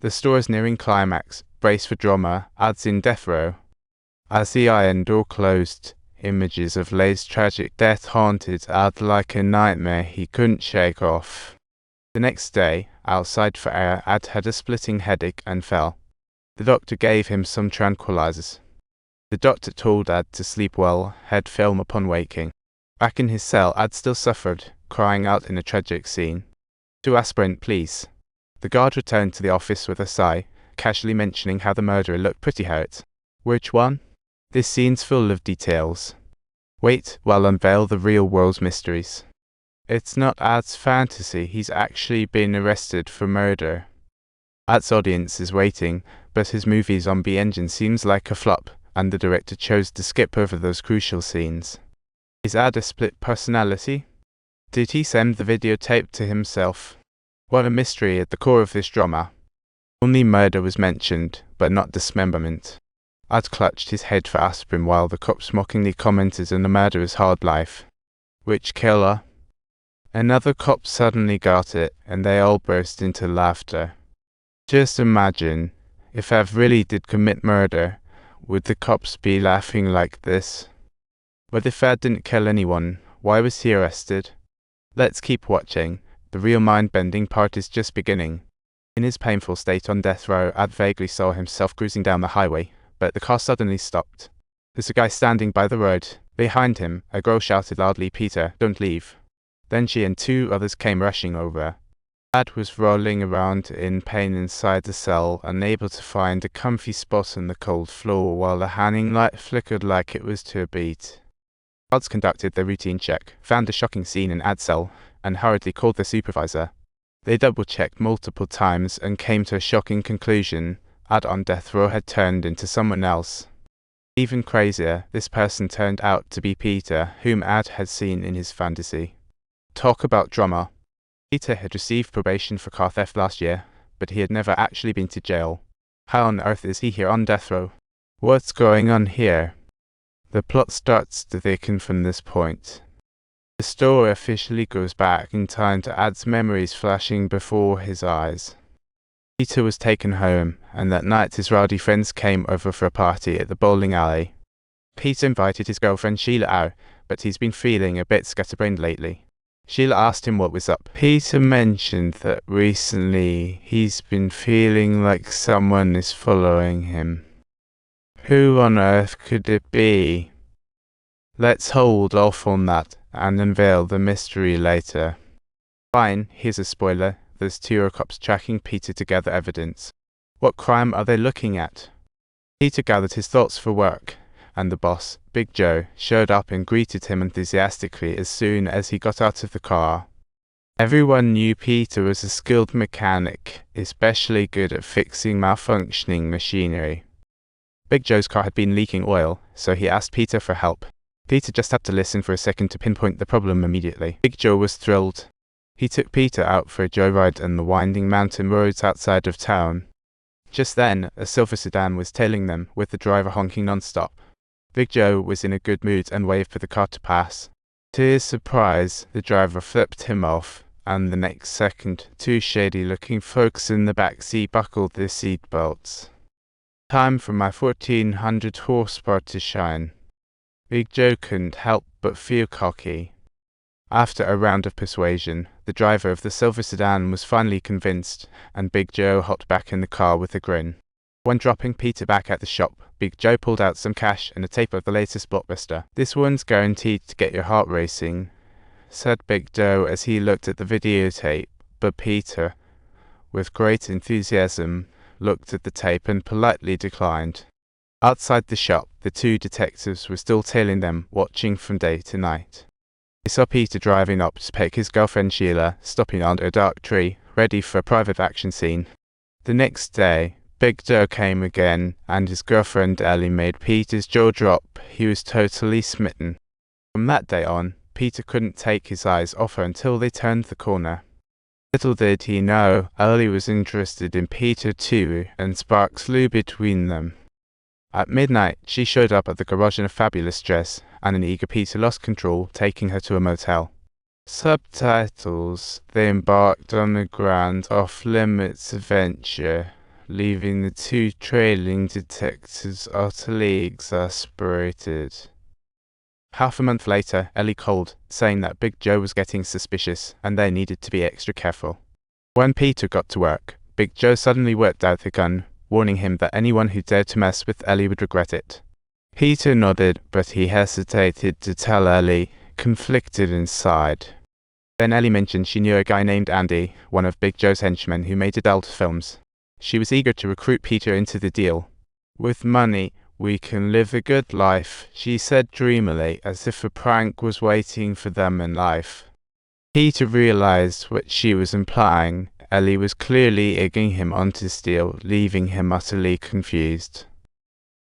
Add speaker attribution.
Speaker 1: The story's nearing climax. Brace for drama. Ads in death row. As the iron door closed, images of Lay's tragic death haunted Ad like a nightmare he couldn't shake off. The next day, outside for air, Ad had a splitting headache and fell. The doctor gave him some tranquilizers. The doctor told Ad to sleep well, head film upon waking. Back in his cell, Ad still suffered, crying out in a tragic scene. "2 aspirin, please." The guard returned to the office with a sigh, casually mentioning how the murderer looked pretty hurt. "Which one?" "This scene's full of details." "Wait, while unveil the real world's mysteries." "It's not Ad's fantasy, he's actually been arrested for murder." Ad's audience is waiting, but his movie Zombie Engine seems like a flop, and the director chose to skip over those crucial scenes. Is Ad a split personality? Did he send the videotape to himself? What a mystery at the core of this drama. Only murder was mentioned, but not dismemberment. Ad clutched his head for aspirin while the cops mockingly commented on the murderer's hard life. "Which killer?" Another cop suddenly got it, and they all burst into laughter. Just imagine, if Av really did commit murder, would the cops be laughing like this? But if Ad didn't kill anyone, why was he arrested? Let's keep watching. The real mind-bending part is just beginning. In his painful state on death row, Ad vaguely saw himself cruising down the highway, but the car suddenly stopped. There's a guy standing by the road. Behind him, a girl shouted loudly, "Peter, don't leave." Then she and 2 others came rushing over. Ad was rolling around in pain inside the cell, unable to find a comfy spot on the cold floor while the hanging light flickered like it was to a beat. Guards conducted their routine check, found a shocking scene in Ad's cell, and hurriedly called their supervisor. They double-checked multiple times and came to a shocking conclusion. Ad on death row had turned into someone else. Even crazier, this person turned out to be Peter, whom Ad had seen in his fantasy. Talk about drama. Peter had received probation for car theft last year, but he had never actually been to jail. How on earth is he here on death row? What's going on here? The plot starts to thicken from this point. The story officially goes back in time to Ad's memories flashing before his eyes. Peter was taken home, and that night his rowdy friends came over for a party at the bowling alley. Peter invited his girlfriend Sheila out, but he's been feeling a bit scatterbrained lately. Sheila asked him what was up. Peter mentioned that recently he's been feeling like someone is following him. Who on earth could it be? Let's hold off on that and unveil the mystery later. Fine, here's a spoiler. There's 2 cops tracking Peter to gather evidence. What crime are they looking at? Peter gathered his thoughts for work, and the boss, Big Joe, showed up and greeted him enthusiastically as soon as he got out of the car. Everyone knew Peter was a skilled mechanic, especially good at fixing malfunctioning machinery. Big Joe's car had been leaking oil, so he asked Peter for help. Peter just had to listen for a second to pinpoint the problem immediately. Big Joe was thrilled. He took Peter out for a joyride on the winding mountain roads outside of town. Just then, a silver sedan was tailing them, with the driver honking non-stop. Big Joe was in a good mood and waved for the car to pass. To his surprise, the driver flipped him off, and the next second, 2 shady-looking folks in the back seat buckled their seatbelts. Time for my 1400 horsepower to shine. Big Joe couldn't help but feel cocky. After a round of persuasion, the driver of the silver sedan was finally convinced, and Big Joe hopped back in the car with a grin. When dropping Peter back at the shop, Big Joe pulled out some cash and a tape of the latest blockbuster. "This one's guaranteed to get your heart racing," said Big Joe as he looked at the videotape, but Peter, with great enthusiasm, looked at the tape and politely declined. Outside the shop, the 2 detectives were still tailing them, watching from day to night. They saw Peter driving up to pick his girlfriend Sheila, stopping under a dark tree, ready for a private action scene. The next day, Big Joe came again, and his girlfriend Ellie made Peter's jaw drop. He was totally smitten. From that day on, Peter couldn't take his eyes off her until they turned the corner. Little did he know, Ellie was interested in Peter too, and sparks flew between them. At midnight, she showed up at the garage in a fabulous dress, and an eager Peter lost control, taking her to a motel. Subtitles: They embarked on a grand off-limits adventure, leaving the two trailing detectives utterly exasperated. Half a month later, Ellie called, saying that Big Joe was getting suspicious and they needed to be extra careful. When Peter got to work, Big Joe suddenly whipped out a gun, warning him that anyone who dared to mess with Ellie would regret it. Peter nodded, but he hesitated to tell Ellie, conflicted inside. Then Ellie mentioned she knew a guy named Andy, one of Big Joe's henchmen who made adult films. She was eager to recruit Peter into the deal. "With money, we can live a good life," she said dreamily, as if a prank was waiting for them in life. Peter realized what she was implying. Ellie was clearly egging him on to steal, leaving him utterly confused.